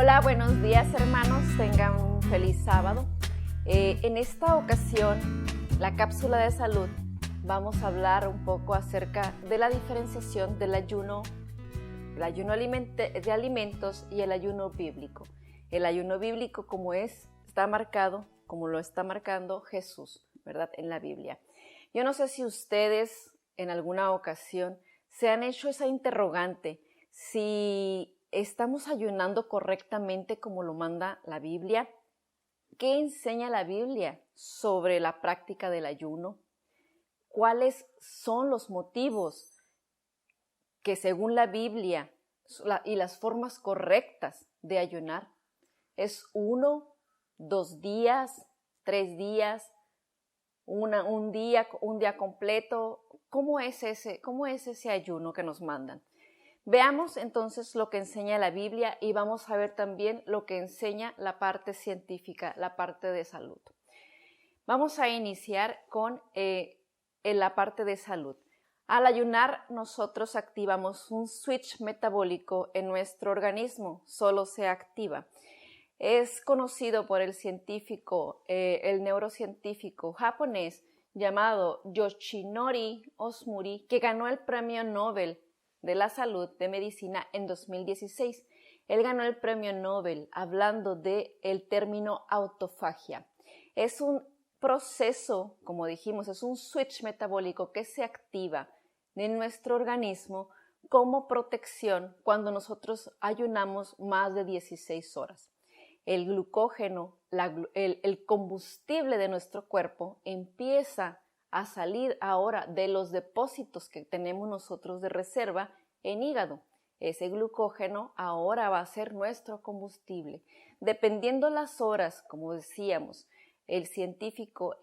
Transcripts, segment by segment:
Hola, buenos días hermanos, tengan un feliz sábado. En esta ocasión, la cápsula de salud, vamos a hablar un poco acerca de la diferenciación del ayuno de alimentos y el ayuno bíblico. El ayuno bíblico está marcado, como lo está marcando Jesús, ¿verdad? En la Biblia. Yo no sé si ustedes en alguna ocasión se han hecho esa interrogante, si estamos ayunando correctamente como lo manda la Biblia. ¿Qué enseña la Biblia sobre la práctica del ayuno? ¿Cuáles son los motivos que según la Biblia y las formas correctas de ayunar? ¿Es 1, 2 días, 3 días, un día completo? ¿Cómo es ese ayuno que nos mandan? Veamos entonces lo que enseña la Biblia y vamos a ver también lo que enseña la parte científica, la parte de salud. Vamos a iniciar con en la parte de salud. Al ayunar, nosotros activamos un switch metabólico en nuestro organismo, solo se activa. Es conocido por el neurocientífico japonés llamado Yoshinori Ohsumi, que ganó el Premio Nobel de la Salud de Medicina en 2016. Él ganó el Premio Nobel hablando del término autofagia. Es un proceso, como dijimos, es un switch metabólico que se activa en nuestro organismo como protección cuando nosotros ayunamos más de 16 horas. El glucógeno, el combustible de nuestro cuerpo empieza a salir ahora de los depósitos que tenemos nosotros de reserva en hígado. Ese glucógeno ahora va a ser nuestro combustible. Dependiendo las horas, como decíamos, el científico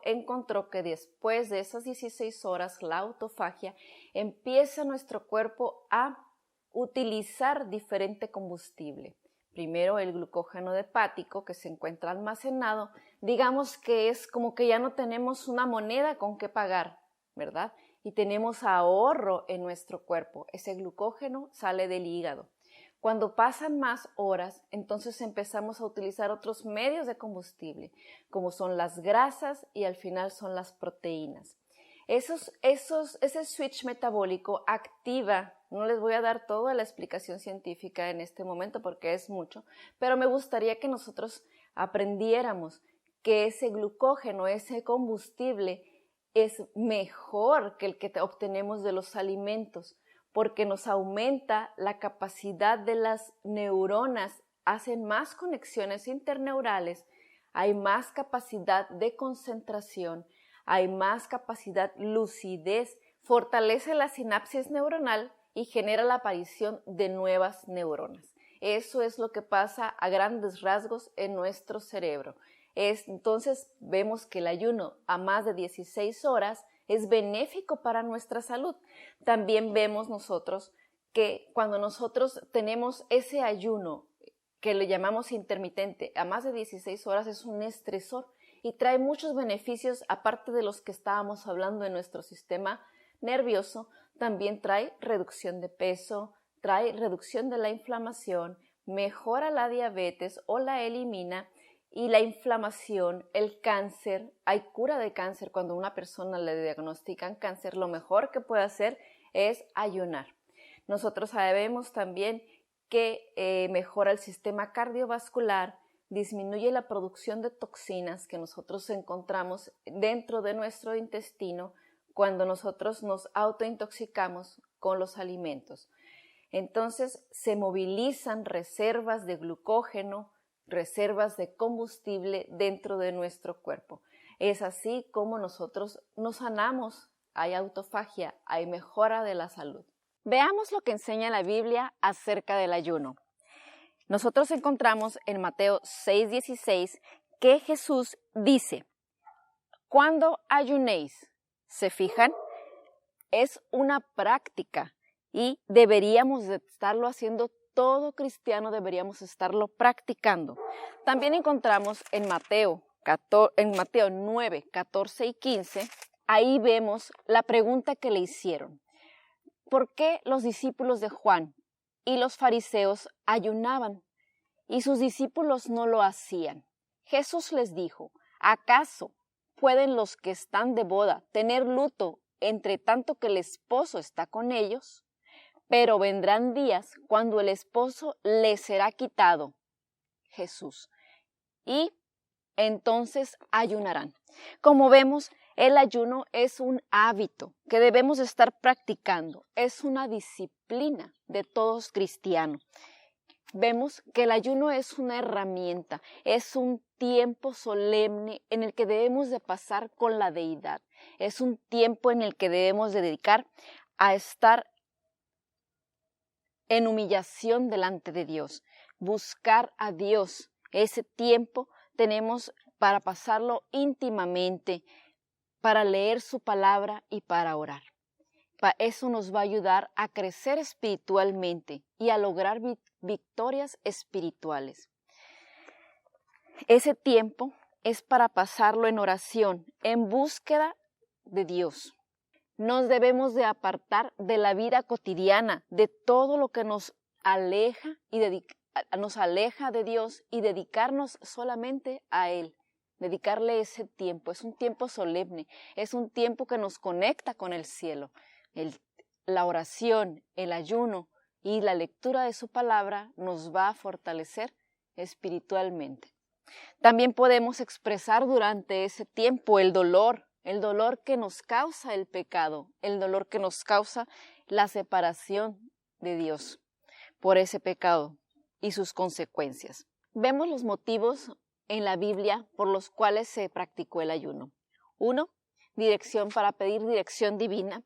encontró que después de esas 16 horas, la autofagia, empieza nuestro cuerpo a utilizar diferente combustible. Primero el glucógeno hepático que se encuentra almacenado, digamos que es como que ya no tenemos una moneda con que pagar, ¿verdad? Y tenemos ahorro en nuestro cuerpo. Ese glucógeno sale del hígado. Cuando pasan más horas, entonces empezamos a utilizar otros medios de combustible, como son las grasas y al final son las proteínas. Ese switch metabólico activa, no les voy a dar toda la explicación científica en este momento porque es mucho, pero me gustaría que nosotros aprendiéramos que ese glucógeno, ese combustible, es mejor que el que obtenemos de los alimentos, porque nos aumenta la capacidad de las neuronas, hacen más conexiones interneurales, hay más capacidad de concentración, hay más capacidad, lucidez, fortalece la sinapsis neuronal y genera la aparición de nuevas neuronas. Eso es lo que pasa a grandes rasgos en nuestro cerebro. Entonces vemos que el ayuno a más de 16 horas es benéfico para nuestra salud. También vemos nosotros que cuando nosotros tenemos ese ayuno que le llamamos intermitente a más de 16 horas es un estresor y trae muchos beneficios aparte de los que estábamos hablando en nuestro sistema nervioso. También trae reducción de peso, trae reducción de la inflamación, mejora la diabetes o la elimina y la inflamación, el cáncer. Hay cura de cáncer cuando a una persona le diagnostican cáncer. Lo mejor que puede hacer es ayunar. Nosotros sabemos también que mejora el sistema cardiovascular, disminuye la producción de toxinas que nosotros encontramos dentro de nuestro intestino cuando nosotros nos autointoxicamos con los alimentos. Entonces se movilizan reservas de glucógeno, reservas de combustible dentro de nuestro cuerpo. Es así como nosotros nos sanamos, hay autofagia, hay mejora de la salud. Veamos lo que enseña la Biblia acerca del ayuno. Nosotros encontramos en Mateo 6:16 que Jesús dice, cuando ayunéis, ¿se fijan? Es una práctica y deberíamos de estarlo haciendo, todo cristiano deberíamos estarlo practicando. También encontramos en Mateo 9, 14 y 15, ahí vemos la pregunta que le hicieron. ¿Por qué los discípulos de Juan y los fariseos ayunaban, y sus discípulos no lo hacían. Jesús les dijo: ¿acaso pueden los que están de boda tener luto entre tanto que el esposo está con ellos? Pero vendrán días cuando el esposo les será quitado, Jesús, y entonces ayunarán. Como vemos, el ayuno es un hábito que debemos estar practicando, es una disciplina de todos cristianos. Vemos que el ayuno es una herramienta, es un tiempo solemne en el que debemos de pasar con la deidad, es un tiempo en el que debemos de dedicar a estar en humillación delante de Dios, buscar a Dios. Ese tiempo tenemos para pasarlo íntimamente, para leer su palabra y para orar. Eso nos va a ayudar a crecer espiritualmente y a lograr victorias espirituales. Ese tiempo es para pasarlo en oración, en búsqueda de Dios. Nos debemos de apartar de la vida cotidiana, de todo lo que nos aleja de Dios y dedicarnos solamente a Él. Dedicarle ese tiempo. Es un tiempo solemne, es un tiempo que nos conecta con el cielo. La oración, el ayuno y la lectura de su palabra nos va a fortalecer espiritualmente. También podemos expresar durante ese tiempo el dolor que nos causa el pecado, el dolor que nos causa la separación de Dios por ese pecado y sus consecuencias. Vemos los motivos en la Biblia por los cuales se practicó el ayuno. 1. Para pedir dirección divina.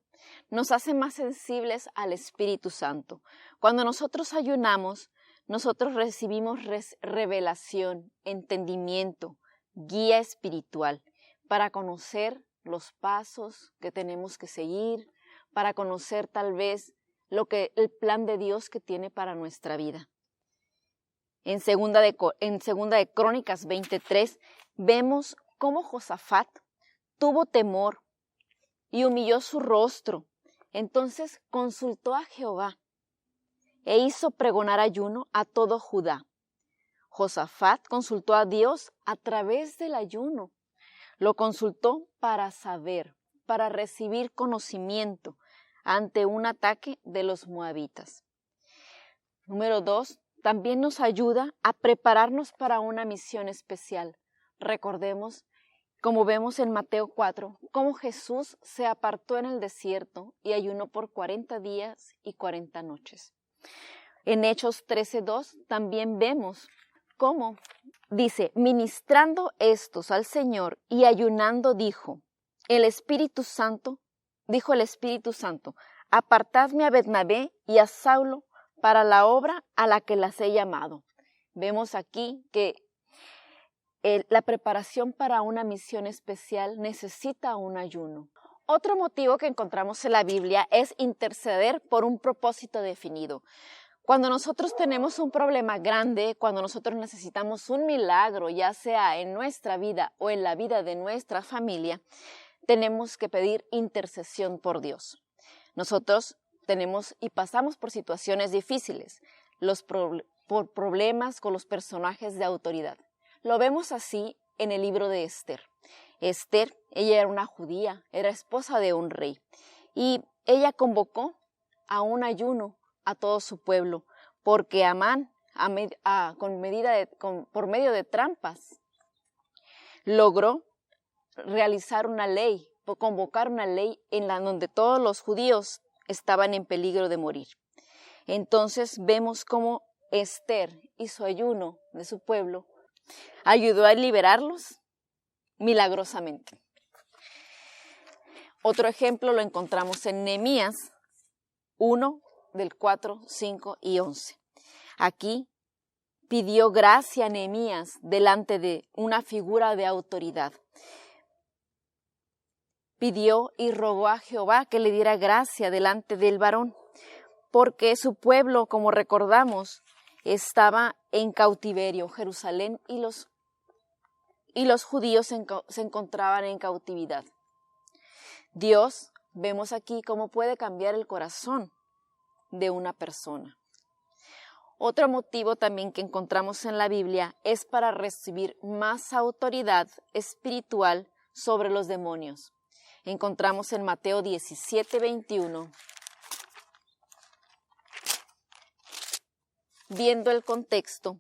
Nos hace más sensibles al Espíritu Santo. Cuando nosotros ayunamos, nosotros recibimos revelación, entendimiento, guía espiritual para conocer los pasos que tenemos que seguir, para conocer tal vez el plan de Dios que tiene para nuestra vida. En segunda de Crónicas 23 vemos cómo Josafat tuvo temor y humilló su rostro. Entonces consultó a Jehová e hizo pregonar ayuno a todo Judá. Josafat consultó a Dios a través del ayuno. Lo consultó para saber, para recibir conocimiento ante un ataque de los moabitas. Número 2, también nos ayuda a prepararnos para una misión especial. Recordemos, como vemos en Mateo 4, cómo Jesús se apartó en el desierto y ayunó por 40 días y 40 noches. En Hechos 13:2 también vemos cómo dice: ministrando estos al Señor y ayunando dijo el Espíritu Santo, apartadme a Bernabé y a Saulo para la obra a la que las he llamado. Vemos aquí que la preparación para una misión especial necesita un ayuno. Otro motivo que encontramos en la Biblia es interceder por un propósito definido. Cuando nosotros tenemos un problema grande, cuando nosotros necesitamos un milagro, ya sea en nuestra vida o en la vida de nuestra familia, tenemos que pedir intercesión por Dios. Nosotros tenemos y pasamos por situaciones difíciles, por problemas con los personajes de autoridad. Lo vemos así en el libro de Esther. Esther, ella era una judía, era esposa de un rey, y ella convocó a un ayuno a todo su pueblo, porque Amán, por medio de trampas, logró realizar una ley, convocar una ley en la donde todos los judíos estaban en peligro de morir. Entonces vemos cómo Esther hizo ayuno de su pueblo, ayudó a liberarlos milagrosamente. Otro ejemplo lo encontramos en Nehemías 1, del 4, 5 y 11. Aquí pidió gracia a Nehemías delante de una figura de autoridad. Pidió y rogó a Jehová que le diera gracia delante del varón, porque su pueblo, como recordamos, estaba en cautiverio. Jerusalén y los judíos se encontraban en cautividad. Dios, vemos aquí cómo puede cambiar el corazón de una persona. Otro motivo también que encontramos en la Biblia es para recibir más autoridad espiritual sobre los demonios. Encontramos en Mateo 17:21, viendo el contexto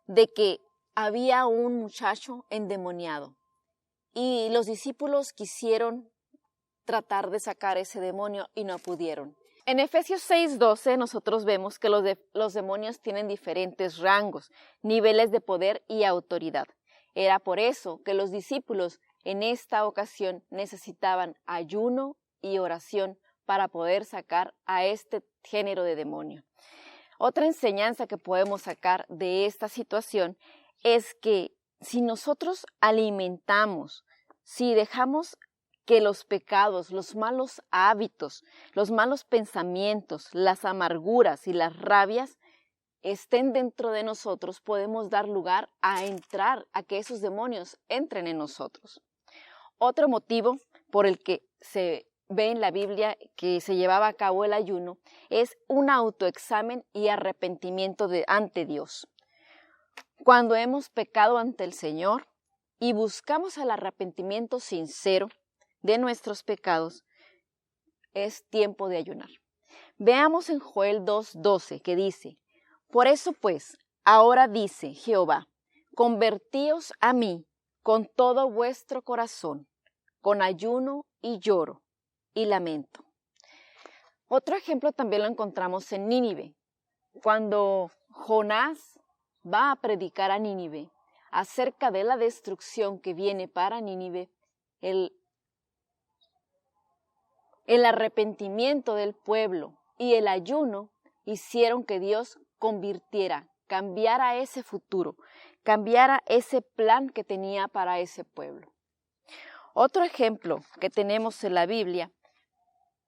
de que había un muchacho endemoniado y los discípulos quisieron tratar de sacar ese demonio y no pudieron. En Efesios 6:12 nosotros vemos que los demonios tienen diferentes rangos, niveles de poder y autoridad. Era por eso que los discípulos en esta ocasión necesitaban ayuno y oración para poder sacar a este género de demonio. Otra enseñanza que podemos sacar de esta situación es que si nosotros alimentamos, si dejamos que los pecados, los malos hábitos, los malos pensamientos, las amarguras y las rabias estén dentro de nosotros, podemos dar lugar a que esos demonios entren en nosotros. Otro motivo por el que se ve en la Biblia que se llevaba a cabo el ayuno es un autoexamen y arrepentimiento ante Dios. Cuando hemos pecado ante el Señor y buscamos el arrepentimiento sincero de nuestros pecados, es tiempo de ayunar. Veamos en Joel 2:12 que dice: por eso pues, ahora dice Jehová, convertíos a mí con todo vuestro corazón, con ayuno y lloro y lamento. Otro ejemplo también lo encontramos en Nínive, cuando Jonás va a predicar a Nínive acerca de la destrucción que viene para Nínive. El arrepentimiento del pueblo y el ayuno hicieron que Dios cambiara ese futuro, cambiara ese plan que tenía para ese pueblo. Otro ejemplo que tenemos en la Biblia,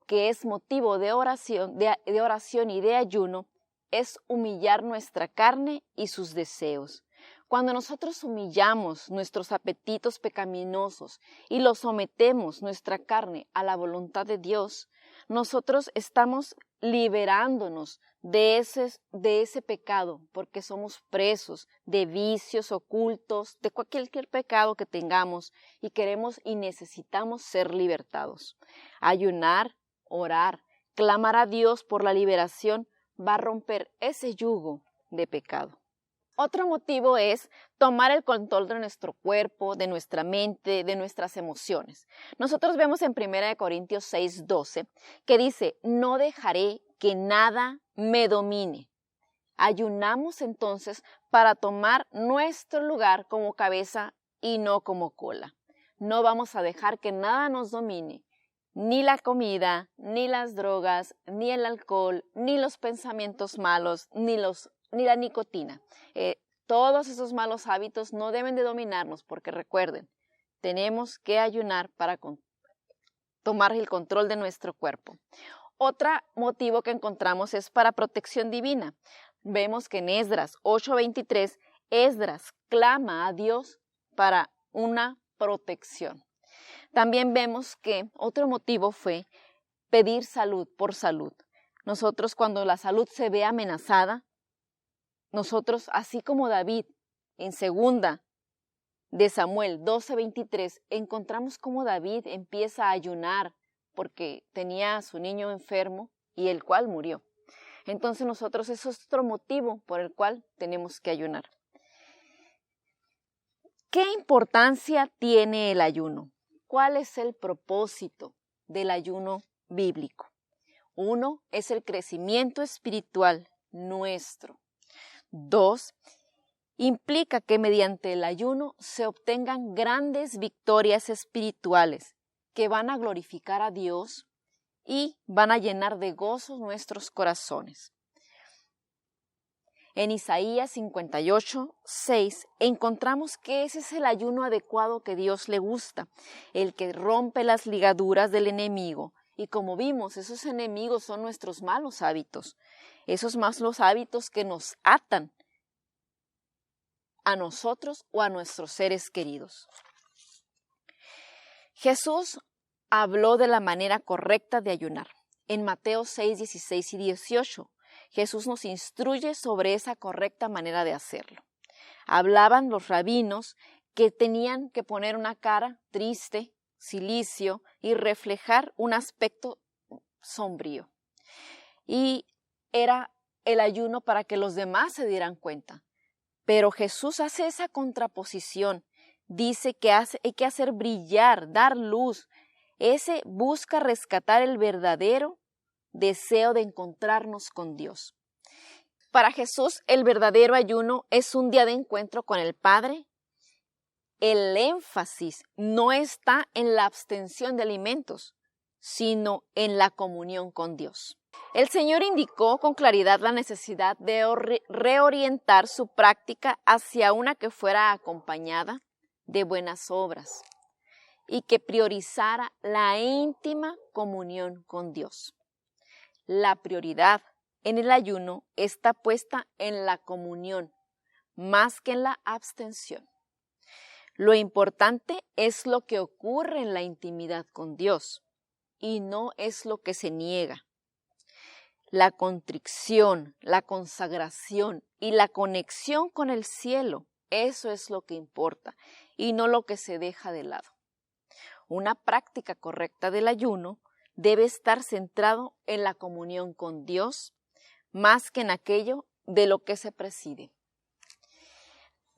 que es motivo de oración y de ayuno, es humillar nuestra carne y sus deseos. Cuando nosotros humillamos nuestros apetitos pecaminosos y los sometemos nuestra carne a la voluntad de Dios, nosotros estamos liberándonos de ese pecado, porque somos presos de vicios ocultos, de cualquier pecado que tengamos y queremos y necesitamos ser libertados. Ayunar, orar, clamar a Dios por la liberación va a romper ese yugo de pecado. Otro motivo es tomar el control de nuestro cuerpo, de nuestra mente, de nuestras emociones. Nosotros vemos en 1 Corintios 6:12 que dice: no dejaré que nada me domine. Ayunamos entonces para tomar nuestro lugar como cabeza y no como cola. No vamos a dejar que nada nos domine, ni la comida, ni las drogas, ni el alcohol, ni los pensamientos malos, ni la nicotina. Todos esos malos hábitos no deben de dominarnos, porque recuerden, tenemos que ayunar para tomar el control de nuestro cuerpo. Otro motivo que encontramos es para protección divina. Vemos que en Esdras 8:23, Esdras clama a Dios para una protección. También vemos que otro motivo fue pedir salud por salud. Nosotros, cuando la salud se ve amenazada, nosotros, así como David en 2 de Samuel 12:23, encontramos cómo David empieza a ayunar porque tenía a su niño enfermo y el cual murió. Entonces nosotros, eso es otro motivo por el cual tenemos que ayunar. ¿Qué importancia tiene el ayuno? ¿Cuál es el propósito del ayuno bíblico? Uno, es el crecimiento espiritual nuestro. 2, implica que mediante el ayuno se obtengan grandes victorias espirituales que van a glorificar a Dios y van a llenar de gozo nuestros corazones. En Isaías 58:6 encontramos que ese es el ayuno adecuado que Dios le gusta, el que rompe las ligaduras del enemigo. Y como vimos, esos enemigos son nuestros malos hábitos, esos malos hábitos que nos atan a nosotros o a nuestros seres queridos. Jesús habló de la manera correcta de ayunar. En Mateo 6:16 y 18, Jesús nos instruye sobre esa correcta manera de hacerlo. Hablaban los rabinos que tenían que poner una cara triste, cilicio, y reflejar un aspecto sombrío. Y era el ayuno para que los demás se dieran cuenta. Pero Jesús hace esa contraposición. Dice que hay que hacer brillar, dar luz. Ese busca rescatar el verdadero deseo de encontrarnos con Dios. Para Jesús, el verdadero ayuno es un día de encuentro con el Padre. El énfasis no está en la abstención de alimentos, sino en la comunión con Dios. El Señor indicó con claridad la necesidad de reorientar su práctica hacia una que fuera acompañada de buenas obras y que priorizara la íntima comunión con Dios. La prioridad en el ayuno está puesta en la comunión más que en la abstención. Lo importante es lo que ocurre en la intimidad con Dios y no es lo que se niega. La contrición, la consagración y la conexión con el cielo, eso es lo que importa y no lo que se deja de lado. Una práctica correcta del ayuno debe estar centrado en la comunión con Dios más que en aquello de lo que se preside.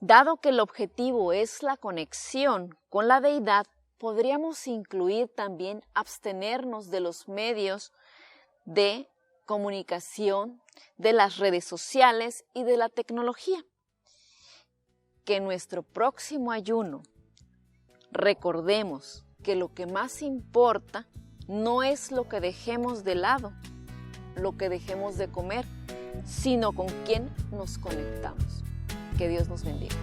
Dado que el objetivo es la conexión con la deidad, podríamos incluir también abstenernos de los medios de comunicación, de las redes sociales y de la tecnología. Que en nuestro próximo ayuno recordemos que lo que más importa no es lo que dejemos de lado, lo que dejemos de comer, sino con quién nos conectamos. Que Dios nos bendiga.